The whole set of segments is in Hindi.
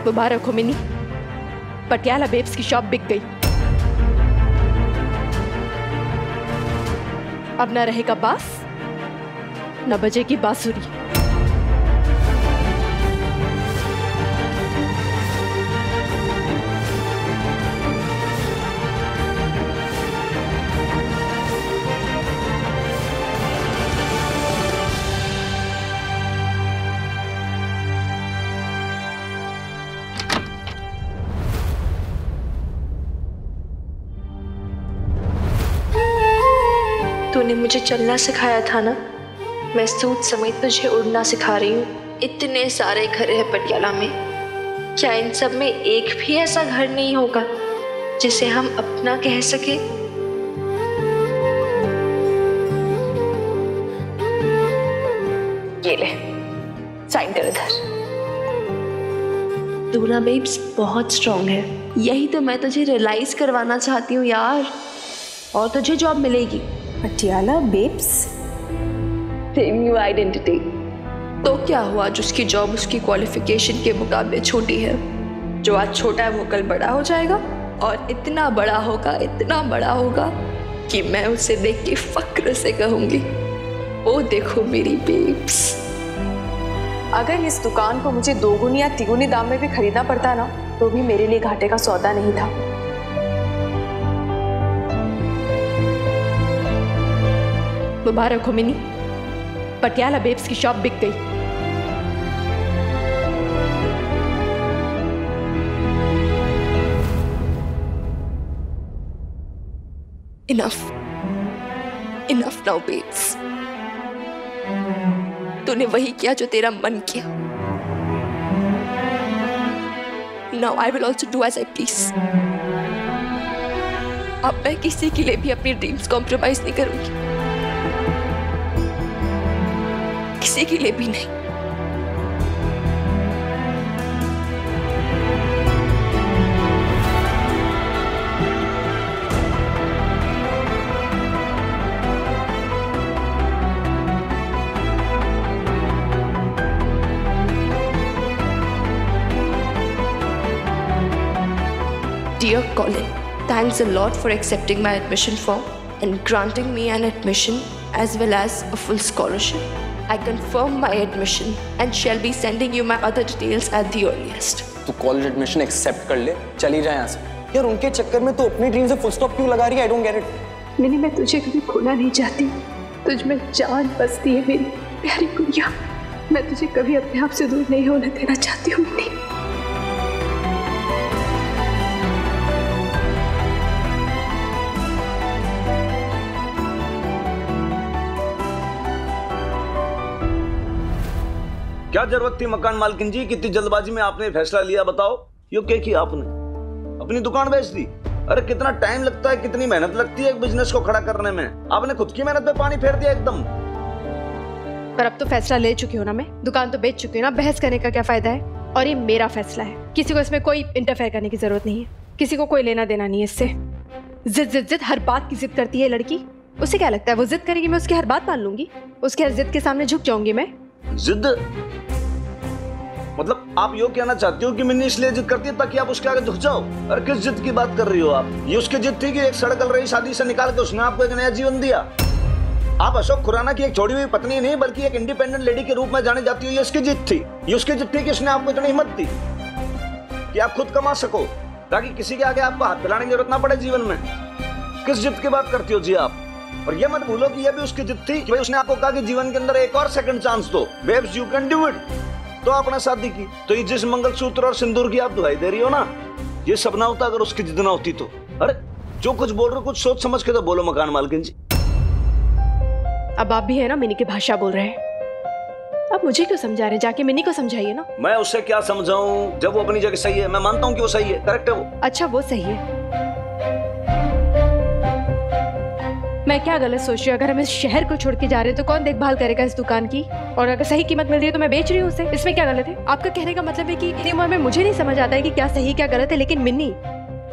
मुबारक हो मिनी, पटियाला बेब्स की शॉप बिक गई। अब न रहेगा बास, न बजेगी बांसुरी। तूने मुझे चलना सिखाया था ना, मैं सूट समेत तुझे उड़ना सिखा रही हूँ। इतने सारे घर हैं पटियाला में, क्या इन सब में एक भी ऐसा घर नहीं होगा जिसे हम अपना कह सके? ये ले, साइन कर इधर। दूना बेब्स बहुत स्ट्रॉन्ग है, यही तो मैं तुझे रियलाइज करवाना चाहती हूँ यार। और तुझे जॉब मिलेगी। Patiala babes, same new identity. तो क्या हुआ जो उसकी जॉब उसकी क्वालिफिकेशन के मुकाबले छोटी है? जो आज छोटा है वो कल बड़ा हो जाएगा, और इतना बड़ा होगा कि मैं उसे देख के फक्र से कहूंगी, ओ देखो मेरी बेब्स। अगर इस दुकान को मुझे दोगुनी या तिगुनी दाम में भी खरीदना पड़ता ना, तो भी मेरे लिए घाटे का सौदा नहीं था। मुबारक हो मिनी, पटियाला बेब्स की शॉप बिक गई। Enough now babes. तूने वही किया जो तेरा मन किया। Now I will also do as I please. अब मैं किसी के लिए भी अपनी ड्रीम्स कॉम्प्रोमाइज नहीं करूंगी, किसी के लिए भी नहीं। Dear Colin, thanks a lot for accepting my admission form and granting me an admission as well as a full scholarship. I confirm my admission and shall be sending you my other details at the earliest. तू कॉलेज एडमिशन एक्सेप्ट कर ले, चली जा यहाँ से। यार उनके चक्कर में तो अपनी ड्रीम से फुल स्टॉप क्यों लगा रही है? I don't get it। Mini, मैं तुझे कभी खोना नहीं चाहती, तुझ में जान बसती है मेरी प्यारी गुड़िया। मैं तुझे कभी अपने आप से दूर नहीं होने देना चाहती हूँ मिनी। क्या जरूरत थी मकान मालकिन जी, कितनी जल्दबाजी में आपने फैसला लिया? बताओ, यो क्या किया आपने? अपनी दुकान बेच दी? अरे कितना टाइम लगता है, कितनी मेहनत लगती है एक बिजनेस को खड़ा करने में। आपने खुद की मेहनत पे पानी फेर दिया एकदम। पर अब तो फैसला ले चुकी हूँ ना मैं, दुकान तो बेच चुकी हूँ ना, बहस करने का क्या फायदा है? और ये मेरा फैसला है, किसी को इसमें कोई इंटरफेयर करने की जरूरत नहीं है, किसी को कोई लेना देना नहीं है इससे। जिद हर बात की जिद करती है लड़की। उसे क्या लगता है वो जिद करेगी मैं उसकी हर बात मान लूंगी? उसकी हर जिद के सामने झुक जाऊंगी मैं? जिद मतलब आप यो कहना चाहती हो कि मिन्नी इसलिए जिद करती है ताकि आप उसके आगे झुक जाओ? अरे किस जिद की बात कर रही हो आप? ये उसकी जिद थी कि एक सड़कल रही शादी से निकाल के उसने आपको एक नया जीवन दिया। आप अशोक खुराना की एक छोड़ी हुई पत्नी नहीं बल्कि एक इंडिपेंडेंट लेडी के रूप में जाने जाती हो, ये उसकी जिद थी। ये उसकी जिद थी कि उसने आपको इतनी हिम्मत दी कि आप खुद कमा सको ताकि किसी के आगे आपको हाथ फैलाने की जरूरत ना पड़े जीवन में। किस जिद की बात करती हो जी आप? और ये मत भूलो कि ये भी उसकी जिद थी कि भाई उसने आपको कहा कि जीवन के अंदर एक और सेकंड चांस दो, babes you can do it. तो आपने शादी की, तो ये जिस मंगलसूत्र और सिंदूर की आप दुहाई दे रही हो ना, ये सब ना होता अगर उसकी जिद ना होती तो। अरे जो कुछ बोल रहे हो कुछ सोच समझ के तो बोलो मकान मालकिन जी। अब आप भी है ना मिनी की भाषा बोल रहे हैं, अब मुझे क्यों समझा रहे हैं? जाके मिनी को समझाइए ना। मैं उससे क्या समझाऊं जब वो अपनी जगह सही है। मैं मानता हूँ कि वो सही है, करेक्ट है वो। अच्छा वो सही है, मैं क्या गलत सोच रही हूँ? अगर हम इस शहर को छोड़ के जा रहे हैं तो कौन देखभाल करेगा इस दुकान की? और अगर सही कीमत मिल रही है तो मैं बेच रही हूँ उसे, इसमें क्या गलत है? आपका कहने का मतलब है कि इतनी उम्र में मुझे नहीं समझ आता है कि क्या सही क्या गलत है, लेकिन मिन्नी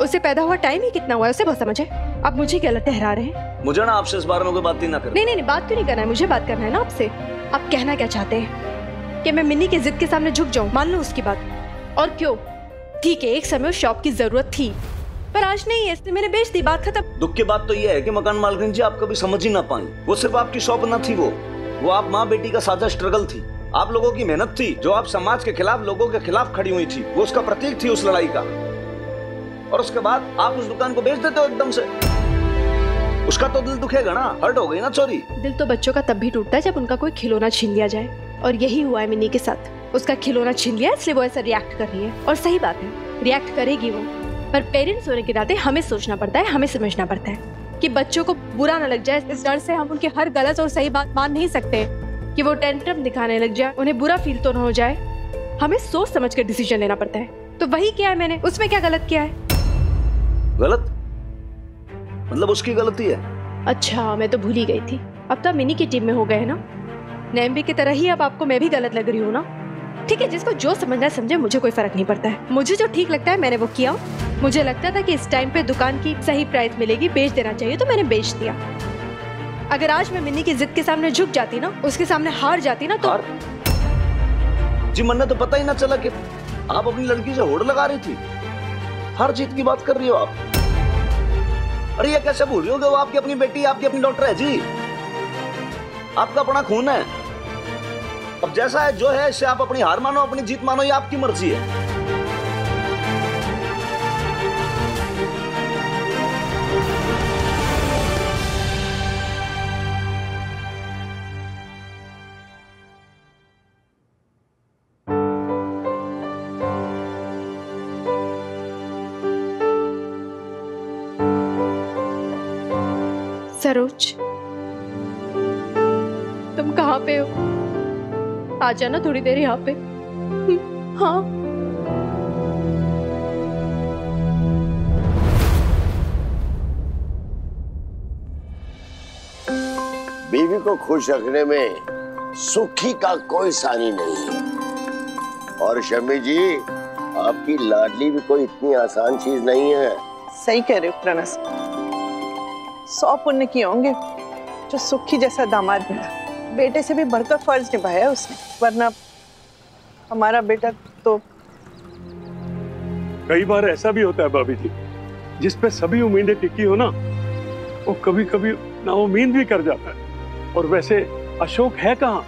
उससे पैदा हुआ टाइम ही कितना हुआ है उसे बहुत समझ है। आप मुझे गलत ठहरा रहे हैं। मुझे ना आपसे इस बारे में कोई बात नहीं करनी। नहीं, बात क्यों नहीं करना है? मुझे बात करना है ना आपसे। आप कहना क्या चाहते हैं कि मैं मिन्नी की जिद के सामने झुक जाऊं, मान लूं उसकी बात? और क्यों? ठीक है, एक समय उस शॉप की जरूरत थी, पर आज नहीं है, इसलिए मैंने बेच दी, बात खत्म। दुख की बात तो ये है कि मकान मालकिन जी आप कभी समझ ही ना पाई। वो सिर्फ आपकी शॉप न थी, वो आप माँ बेटी का साझा स्ट्रगल थी। आप लोगों की मेहनत थी जो आप समाज के खिलाफ, लोगों के खिलाफ खड़ी हुई थी। वो उसका प्रतीक थी उस लड़ाई का। और उसके बाद आप उस दुकान को बेच देते हो एकदम से। उसका तो दिल दुखेगा ना, हर्ट हो गई ना चोरी। दिल तो बच्चों का तब भी टूटता है जब उनका कोई खिलौना छीन लिया जाए, और यही हुआ है मिनी के साथ। उसका खिलौना छीन लिया, इसलिए वो ऐसा रिएक्ट कर रही है। और सही बात है, रिएक्ट करेगी वो, पर पेरेंट्स होने के नाते हमें सोचना पड़ता है, हमें समझना पड़ता है कि बच्चों को बुरा न लग जाए। इस डर से हम उनकी हर गलत और सही बात मान नहीं सकते कि वो टेंट्रम दिखाने लग जाए, उन्हें बुरा फील तो न हो जाए। हमें सोच समझ कर डिसीजन लेना पड़ता है। तो वही किया है मैंने। उसमें क्या गलत किया है? गलत मतलब उसकी गलती है? अच्छा, मैं तो भूल ही गई थी। अब तो मिनी की टीम में हो गए ना, नैम्बी की तरह ही। अब आपको मैं भी गलत लग रही हूँ ना? ठीक है, जिसको जो समझना है समझे, मुझे कोई फर्क नहीं पड़ता है। मुझे जो ठीक लगता है मैंने वो किया। मुझे लगता था कि इस टाइम पे दुकान की सही प्राइस मिलेगी, बेच देना चाहिए, तो मैंने बेच दिया। अगर आज मैं मिनी की जिद के सामने झुक जाती ना, उसके सामने हार जाती ना, तो जी मन ने तो पता ही ना चला कि आप अपनी लड़की से होड़ लगा रही थी। हर जीत की बात कर रही हो आप। अरे ये कैसे भूल रही हो कि वो आपकी अपनी बेटी, आपकी अपनी डॉक्टर है जी, आपका अपना खून है। अब जैसा है जो है, इससे आप अपनी हार मानो, अपनी जीत मानो, ये आपकी मर्जी है। सरोज, तुम कहाँ पे हो? आ जाना थोड़ी देर यहाँ पे। हाँ, बीवी को खुश रखने में सुखी का कोई सानी नहीं है। और शम्मी जी, आपकी लाडली भी कोई इतनी आसान चीज नहीं है। सही कह रहे हो प्रणस, 100 पुण्य किए होंगे जो सुखी जैसा दामाद मिला। बेटे से भी बढ़कर फर्ज निभाया उसने, वरना हमारा बेटा तो। कई बार ऐसा भी होता है भाभी जी, जिस पे सभी उम्मीदें टिकी हो ना, वो कभी कभी ना उम्मीद भी कर जाता है। और वैसे अशोक है कहाँ?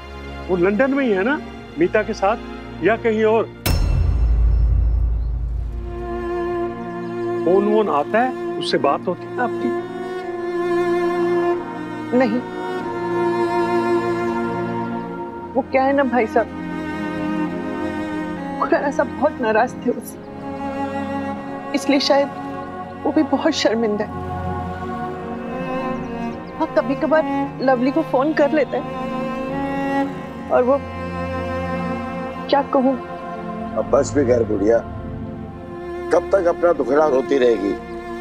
वो लंदन में ही है ना, मीता के साथ, या कहीं और? फोन वोन आता है, उससे बात होती है आपकी? नहीं, वो क्या है ना भाई साहब, खुराना साहब बहुत नाराज थे उससे, इसलिए शायद वो भी बहुत शर्मिंदा है। हाँ, कभी कभार लवली को फोन कर लेता है, और वो क्या कहूँ। अब बस भी कर बुढ़िया, कब तक अपना दुखड़ा रोती रहेगी?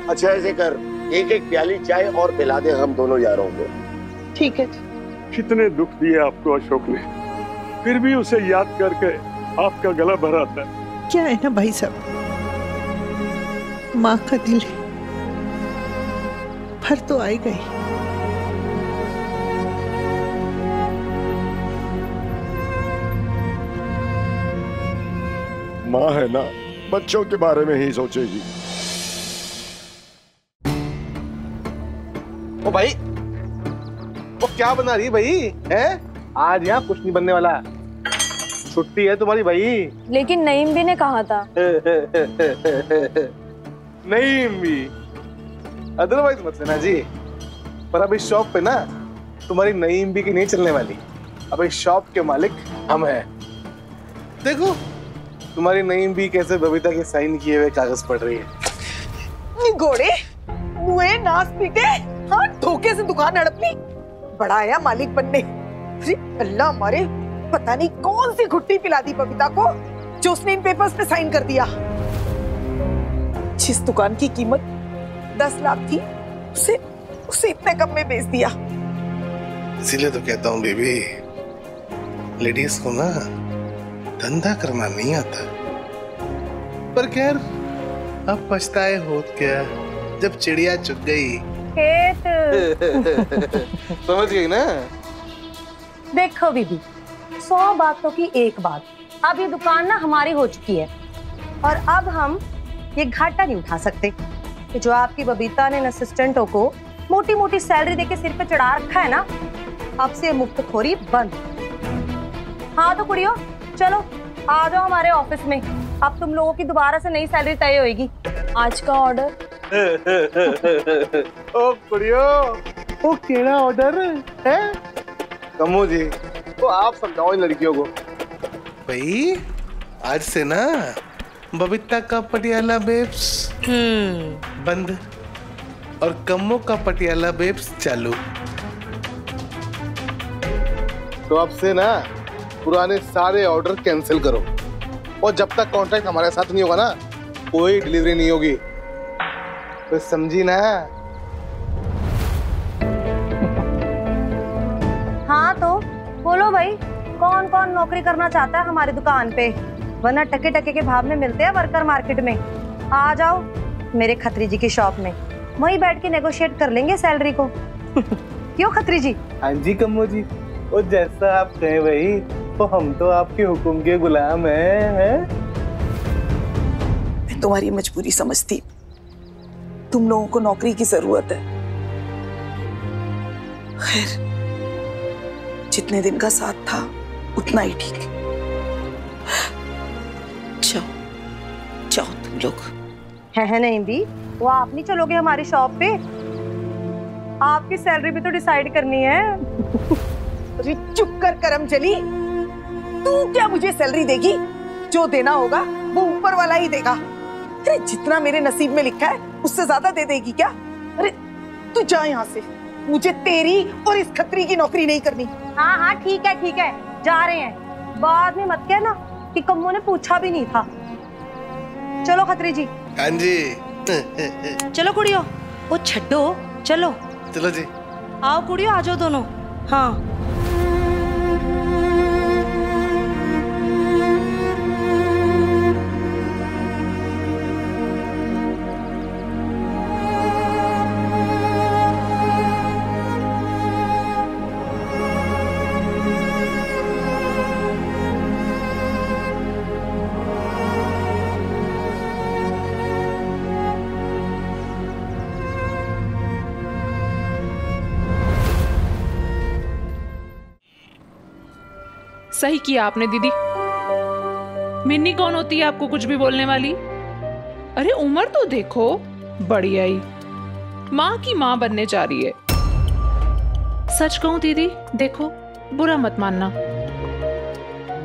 अच्छा ऐसे कर, एक एक प्याली चाय और पिला दे हम दोनों यारों को। ठीक है। कितने दुख दिए आपको अशोक ने, फिर भी उसे याद करके आपका गला भर आता है। क्या है ना भाई साहब, माँ का दिल है, भर तो आएगा ही। माँ है ना, बच्चों के बारे में ही सोचेगी। ओ भाई, वो क्या बना रही भाई है? आज यहाँ कुछ नहीं बनने वाला, छुट्टी है तुम्हारी भाई। लेकिन नईम भी ने कहा था। नईम भी अदरवाइज मत लेना जी, पर अब इस शॉप पे ना तुम्हारी नईम भी की नहीं चलने वाली। अब इस शॉप के मालिक हम हैं। देखो तुम्हारी नईम भी कैसे बबीता के साइन किए हुए कागज पढ़ रही है। घोड़े मुए नास पीटे, हाँ धोखे से दुकान हड़पनी, बड़ा आया मालिक बनने। अल्लाह हमारे, पता नहीं कौन सी घुट्टी पिला दी बबीता को जो उसने इन पेपर्स पे साइन कर दिया। जिस दुकान की कीमत 10 लाख थी, उसे इतने कम में बेच दिया। इसीलिए तो कहता हूँ बेबी, लेडीज को ना धंधा करना नहीं आता। पर खैर, अब पछताए होत क्या जब चिड़िया चुग गई। समझ गई ना? देखो बीबी, 100 बातों की एक बात, अब ये दुकान ना हमारी हो चुकी है। और अब हम ये घाटा नहीं उठा सकते कि जो आपकी बबीता ने असिस्टेंटों को मोटी मोटी सैलरी देके सिर पे चढ़ा रखा है ना, अब से मुफ्तखोरी बंद। हाँ तो कुड़ियों, चलो आ जाओ हमारे ऑफिस में। अब तुम लोगों की दोबारा से नई सैलरी तय होगी। आज का ऑर्डर। ओ कुड़ियों, वो केड़ा ऑर्डर है? कमो जी, तो आप समझाओ इन लड़कियों को। भाई आज से ना बबीता का पटियाला बेब्स बंद और कम्मो का पटियाला बेब्स चालू। तो अब से ना पुराने सारे ऑर्डर कैंसिल करो, और जब तक कॉन्ट्रैक्ट हमारे साथ नहीं होगा ना, कोई डिलीवरी नहीं होगी। तो समझी ना? हाँ तो बोलो भाई, कौन कौन नौकरी करना चाहता है हमारी दुकान पे, वरना टके टके के भाव में मिलते हैं वर्कर मार्केट में। आ जाओ मेरे खत्री जी की शॉप में, वहीं बैठ के नेगोशिएट कर लेंगे सैलरी को। क्यों खत्री जी? हाँ जी कम्मो जी, और जैसा आप कहें भाई, तो हम तो आपके हुक्म के गुलाम हैं। मैं तुम्हारी मजबूरी समझती, तुम लोगों को नौकरी की जरूरत है। खैर, जितने दिन का साथ था उतना ही ठीक है। जाओ जाओ तुम लोग। है नहीं भी, वो आप नहीं चलोगे हमारी शॉप पे? आपकी सैलरी भी तो डिसाइड करनी है। अरे चुप कर करमचली, तू क्या मुझे सैलरी देगी? जो देना होगा वो ऊपर वाला ही देगा। अरे जितना मेरे नसीब में लिखा है उससे ज्यादा दे देगी क्या? अरे तू जा यहाँ से, मुझे तेरी और इस खत्री की नौकरी नहीं करनी। हाँ हाँ ठीक है, जा रहे हैं। बाद में मत कहना कि कम्मो ने पूछा भी नहीं था। चलो खत्री जी। हाँ जी। चलो कुड़ियों, वो छड्डो, चलो चलो जी। आओ कुड़ियों, आ जाओ दोनों। हाँ सही किया आपने दीदी। मिन्नी कौन होती है आपको कुछ भी बोलने वाली? अरे उम्र तो देखो, बड़ी आई, माँ की माँ बनने जा रही है। सच कहूं दीदी, देखो बुरा मत मानना,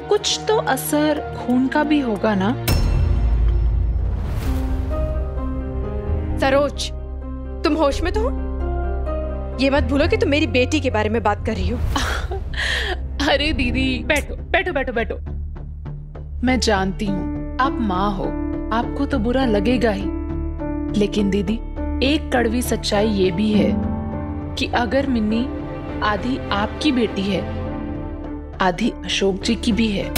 कुछ तो असर खून का भी होगा ना। सरोज, तुम होश में तो हो? ये मत भूलो कि तुम मेरी बेटी के बारे में बात कर रही हो। अरे दीदी बैठो बैठो बैठो बैठो। मैं जानती हूँ आप माँ हो, आपको तो बुरा लगेगा ही, लेकिन दीदी एक कड़वी सच्चाई ये भी है कि अगर मिन्नी आधी आपकी बेटी है, आधी अशोक जी की भी है।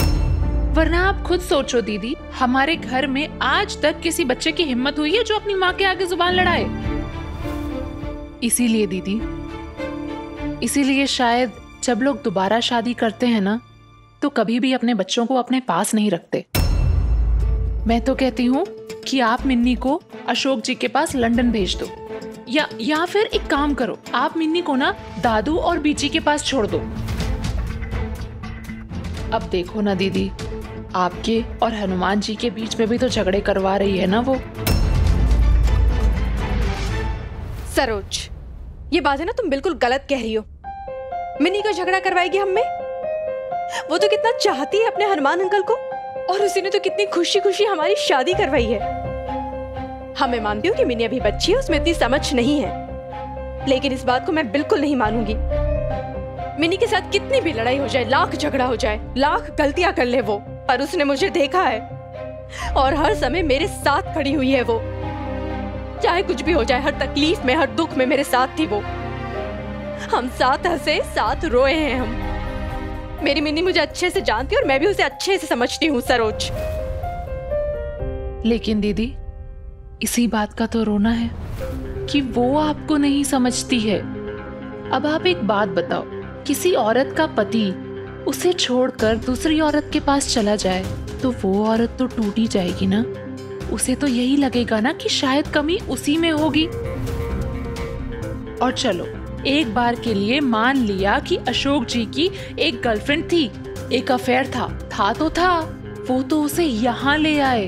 वरना आप खुद सोचो दीदी, हमारे घर में आज तक किसी बच्चे की हिम्मत हुई है जो अपनी माँ के आगे जुबान लड़ाए? इसीलिए दीदी, इसीलिए शायद जब लोग दोबारा शादी करते हैं ना, तो कभी भी अपने बच्चों को अपने पास नहीं रखते। मैं तो कहती हूँ कि आप मिन्नी को अशोक जी के पास लंदन भेज दो, या फिर एक काम करो, आप मिन्नी को ना दादू और बीची के पास छोड़ दो। अब देखो ना दीदी, आपके और हनुमान जी के बीच में भी तो झगड़े करवा रही है ना वो। सरोज, ये बात है ना, तुम बिल्कुल गलत कह रही हो। मिन्नी को झगड़ा करवाएगी हम में? वो तो कितना चाहती है अपने हनुमान अंकल को, और उसी ने तो कितनी खुशी खुशी हमारी शादी करवाई है। हाँ, मैं मानती हूँ कि मिन्नी अभी बच्ची है, उसमें इतनी समझ नहीं है, लेकिन इस बात को मैं बिल्कुल नहीं मानूंगी। मिन्नी के साथ कितनी भी लड़ाई हो जाए, लाख झगड़ा हो जाए, लाख गलतियां कर ले वो, पर उसने मुझे देखा है और हर समय मेरे साथ खड़ी हुई है वो। चाहे कुछ भी हो जाए, हर तकलीफ में, हर दुख में मेरे साथ थी वो। हम साथ हंसे, साथ रोए हैं हम। मेरी मिन्नी मुझे अच्छे से जानती है और मैं भी उसे अच्छे से समझती हूँ सरोज। लेकिन दीदी, इसी बात का तो रोना है कि वो आपको नहीं समझती है। अब आप एक बात बताओ, किसी औरत का पति उसे छोड़कर दूसरी औरत के पास चला जाए तो वो औरत तो टूट ही जाएगी ना। उसे तो यही लगेगा ना कि शायद कमी उसी में होगी। और चलो एक बार के लिए मान लिया कि अशोक जी की एक गर्लफ्रेंड थी, एक अफेयर था तो था, वो तो उसे यहाँ ले आए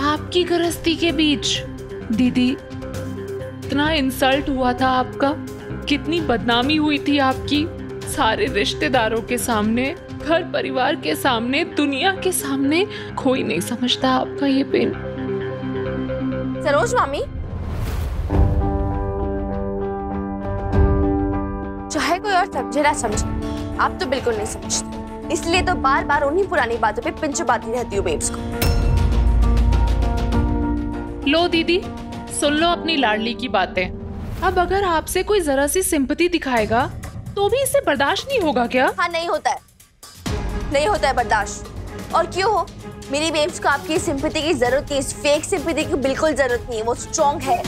आपकी गृहस्थी के बीच। दीदी इतना इंसल्ट हुआ था आपका, कितनी बदनामी हुई थी आपकी, सारे रिश्तेदारों के सामने, घर परिवार के सामने, दुनिया के सामने। कोई नहीं समझता आपका ये पेन। सरोज मामी, चाहे कोई और समझे ना समझे, आप तो बिल्कुल नहीं समझते, इसलिए तो बार बार उन्हीं पुरानी बातों पे पिंच पाती रहती हूँ बेब्स को। लो दीदी, सुन लो अपनी लाडली की बातें। अब अगर आपसे कोई जरा सी सिंपैथी दिखाएगा तो भी इसे बर्दाश्त नहीं होगा क्या? हाँ, नहीं होता है बर्दाश्त। और क्यों हो, मेरी बेब्स को आपकी सिंपैथी की जरूरत नहीं, इस फेक सिंपैथी की बिल्कुल जरूरत नहीं है, वो स्ट्रॉन्ग है।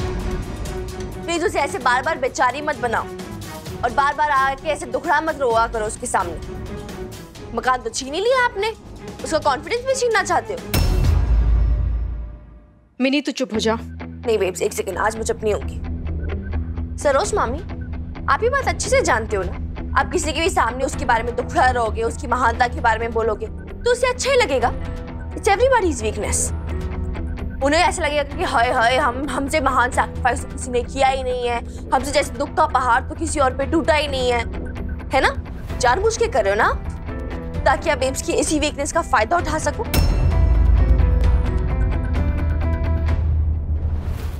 प्लीज उसे ऐसे बार बार बेचारी मत बनाओ और बार बार आके ऐसे दुखड़ा मत रोआ करो उसके सामने। मकान तो छीन ही लिया आपने, उसका कॉन्फिडेंस भी छीनना चाहते हो। मिनी तू चुप हो जा। नहीं बेब्स, एक सेकंड, आज मैं चुप नहीं होंगी। सरोज मामी, आप ये बात अच्छे से जानते हो ना, आप किसी के भी सामने उसके बारे में दुखड़ा रहोगे, उसकी महानता के बारे में बोलोगे तो उसे अच्छा ही लगेगा। It's everybody's weakness. उन्हें ऐसा लगेगा कि हाय हाय हमसे महान सैक्रिफाइस तो किसी ने किया ही नहीं है, हमसे जैसे दुख का पहाड़ तो किसी और पे टूटा ही नहीं है ना? जानबूझ के कर रहे हो ना, ताकि आप बेब्स की इसी वीकनेस का फायदा उठा सको।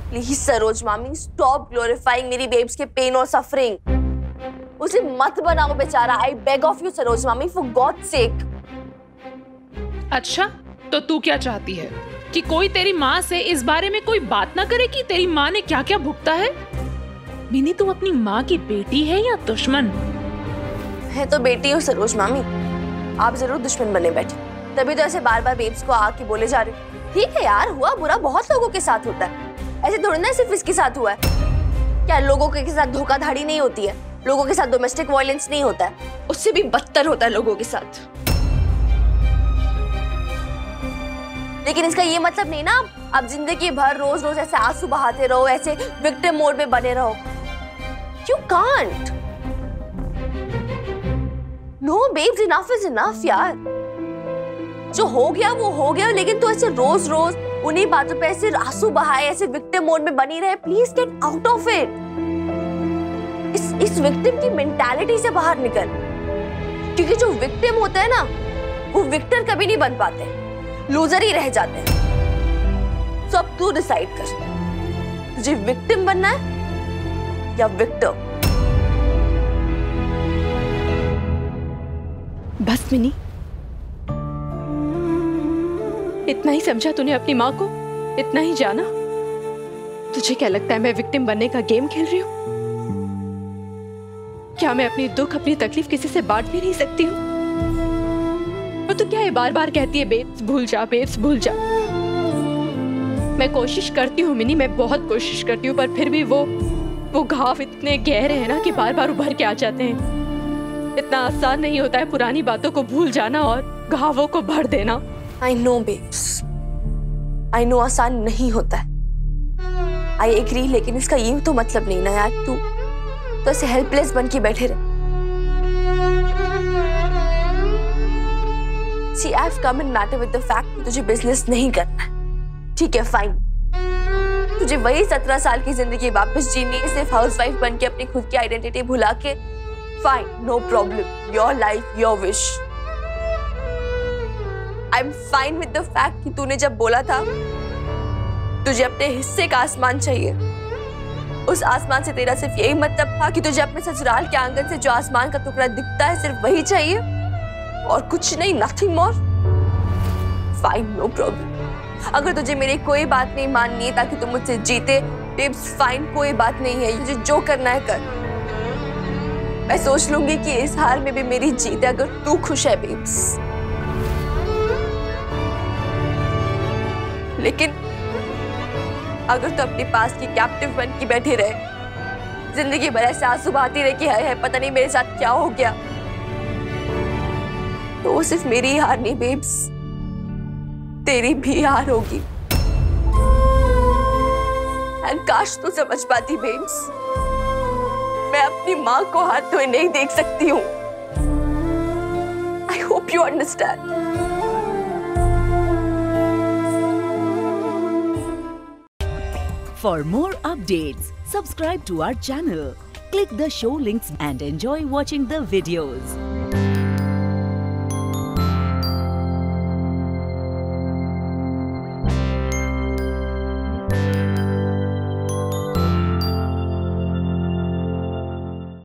प्लीज सरोज मामी, स्टॉप ग्लोरीफाइंग मेरी बेब्स के पेन और सफरिंग। उसे मत बनाओ बेचारा, I beg of you Saroj मामी, फॉर गॉड सेक। अच्छा, तो तू क्या चाहती है कि कोई तेरी माँ से इस बारे में कोई बात ना करे कि तेरी माँ ने क्या क्या भुगता है? मिनी, तू अपनी माँ की बेटी है या दुश्मन? है तो बेटी हूँ सरोज मामी, आप जरूर दुश्मन बने बैठे, तभी तो ऐसे बार बार बेब्स को आके बोले जा रहे हो। ठीक है यार, हुआ बुरा बहुत लोगों के साथ होता है, ऐसे थोड़ी ना सिर्फ इसके साथ हुआ है। क्या लोगों के साथ धोखाधड़ी नहीं होती है? लोगों के साथ डोमेस्टिक वायलेंस नहीं होता है? उससे भी बदतर होता है लोगों के साथ। लेकिन इसका ये मतलब नहीं ना आप जिंदगी भर रोज रोज ऐसे आंसू बहाते रहो, ऐसे विक्टिम मोड में बने रहो। You can't. No babes, enough is enough यार। जो हो गया वो हो गया, लेकिन तो ऐसे रोज रोज उन्हीं बातों पे ऐसे आंसू बहाए, ऐसे विक्टिम मोड में बनी रहे। Please get out of it. इस विक्टिम की मेंटालिटी से बाहर निकल, क्योंकि जो विक्टिम होता है ना, वो विक्टर कभी नहीं बन पाते, लूजर ही रह जाते हैं। तो अब तू डिसाइड कर, तुझे विक्टिम बनना है या विक्टर? बस मिनी, इतना ही समझा तूने अपनी माँ को, इतना ही जाना। तुझे क्या लगता है मैं विक्टिम बनने का गेम खेल रही हूँ? क्या मैं अपनी दुख, अपनी तकलीफ किसी से बांट भी नहीं सकती हूँ? और तू क्या है बार बार कहती है बेब्स भूल जा, बेब्स भूल जा। मैं कोशिश करती हूँ मिनी, मैं बहुत कोशिश करती हूँ, पर फिर भी वो घाव इतने गहरे हैं ना कि बार बार उभर के आ जाते हैं। इतना आसान नहीं होता है पुरानी बातों को भूल जाना और घावों को भर देना। I know babes, I know आसान नहीं होता है, I agree, लेकिन इसका ये तो मतलब नहीं ना यार तू तो ऐसे हेल्पलेस बन के बैठे रहे। See, I've come in matter with the fact कि तुझे बिजनेस नहीं करना है, ठीक है फाइन। तुझे वही 17 साल की जिंदगी वापस जीनी है, सिर्फ हाउसवाइफ बन के अपनी खुद की आइडेंटिटी भुला के। Fine, no problem, your life your wish. I am fine with the fact कि तूने जब बोला था तुझे अपने हिस्से का आसमान चाहिए, उस आसमान से तेरा सिर्फ यही मतलब था कि तुझे अपने ससुराल के आंगन से जो आसमान का टुकड़ा दिखता है सिर्फ वही चाहिए और कुछ नहीं, nothing more. Fine, no problem. अगर तुझे मेरी कोई बात नहीं माननी है ताकि तुम मुझसे जीते, बेब्स फाइन, कोई बात नहीं है, तुझे जो करना है कर। मैं सोच लूंगी कि इस हाल में भी मेरी जीत है अगर तू खुश है बेब्स। लेकिन अगर तू अपने पास की कैप्टिव बन के बैठे रहे, जिंदगी भर ऐसे आंसू बहाती रहे कि हाय हाय पता नहीं मेरे साथ क्या हो गया, तो वो सिर्फ मेरी हार नहीं बेब्स, तेरी भी हार होगी। एंड काश तू समझ पाती बेब्स, मैं अपनी माँ को हाथ धोए नहीं देख सकती हूँ। I hope you understand. For more updates, subscribe to our channel, click the show links and enjoy watching the videos.